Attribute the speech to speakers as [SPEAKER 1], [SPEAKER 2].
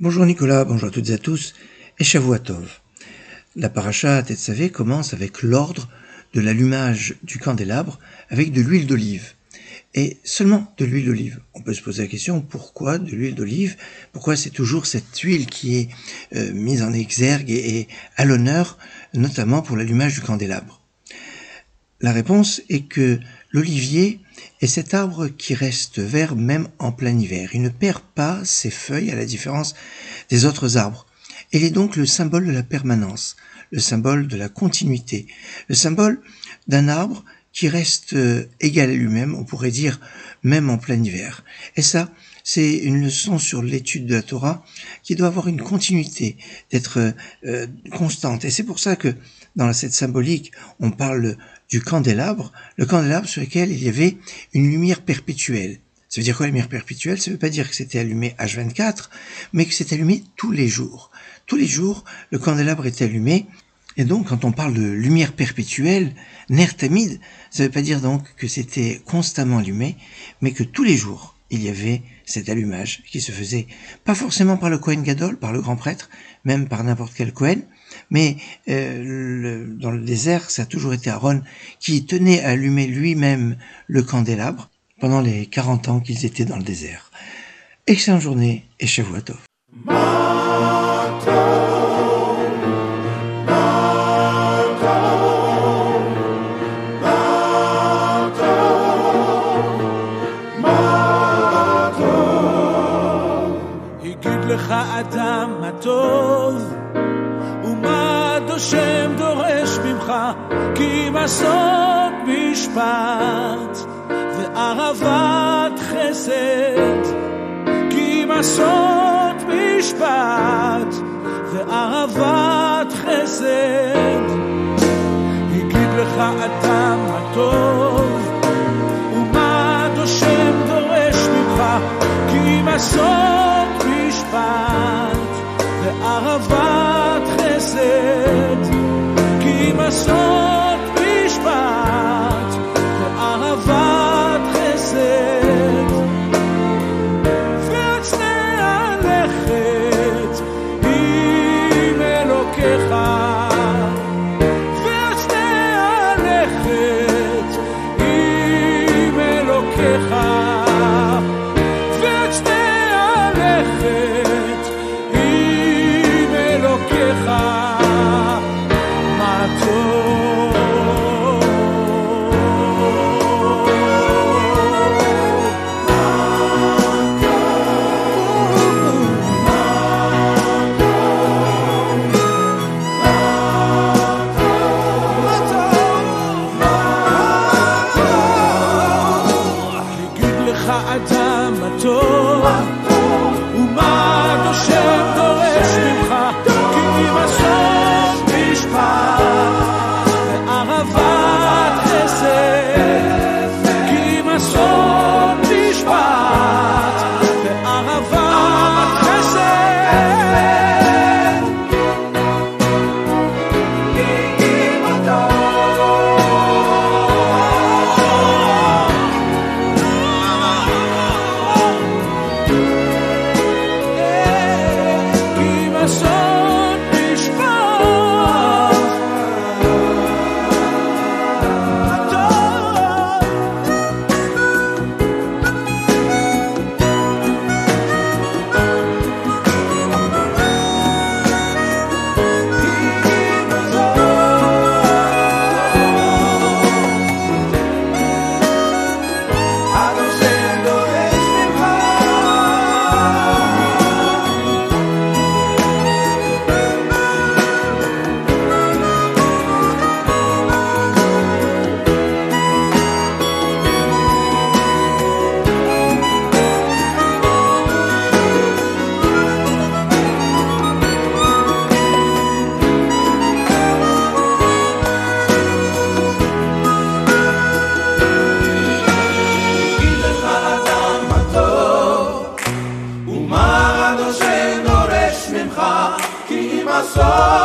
[SPEAKER 1] Bonjour Nicolas, bonjour à toutes et à tous, et Shavua Tov. La paracha Tetzavé commence avec l'ordre de l'allumage du candélabre avec de l'huile d'olive. Et seulement de l'huile d'olive. On peut se poser la question, pourquoi de l'huile d'olive? Pourquoi c'est toujours cette huile qui est mise en exergue et à l'honneur, notamment pour l'allumage du candélabre? La réponse est que l'olivier est cet arbre qui reste vert même en plein hiver. Il ne perd pas ses feuilles à la différence des autres arbres. Il est donc le symbole de la permanence, le symbole de la continuité, le symbole d'un arbre qui reste égal à lui-même, on pourrait dire même en plein hiver. Et ça, c'est une leçon sur l'étude de la Torah qui doit avoir une continuité, d'être constante. Et c'est pour ça que dans cette symbolique, on parle du candélabre, le candélabre sur lequel il y avait une lumière perpétuelle. Ça veut dire quoi, la lumière perpétuelle? Ça ne veut pas dire que c'était allumé H24, mais que c'était allumé tous les jours. Tous les jours, le candélabre était allumé. Et donc, quand on parle de lumière perpétuelle, ner tamid, ça ne veut pas dire donc que c'était constamment allumé, mais que tous les jours, il y avait cet allumage qui se faisait, pas forcément par le Kohen Gadol, par le grand prêtre, même par n'importe quel Kohen, mais dans le désert, ça a toujours été Aaron qui tenait à allumer lui-même le candélabre pendant les 40 ans qu'ils étaient dans le désert. Excellente journée et Shavua Tov.
[SPEAKER 2] לך אדם מה טוב ומה השם דורש ממך כי מסות משפט ואהבת חסד כי מסות משפט ואהבת חסד יגיד לך אדם מה טוב ומה השם דורש ממך כי מסות משפט ואהבת חסד כי מסות משפט ואהבת חסד והצנע לכת עם אלוקיך והצנע לכת עם אלוקיך והצנע לכת עם אלוקיך מה טוב יגיד לך אדם מה טוב ומה השם דורש ממך כי מסות משפט ואהבת חסד כי מסות משפט ואהבת חסד
[SPEAKER 3] כי מסות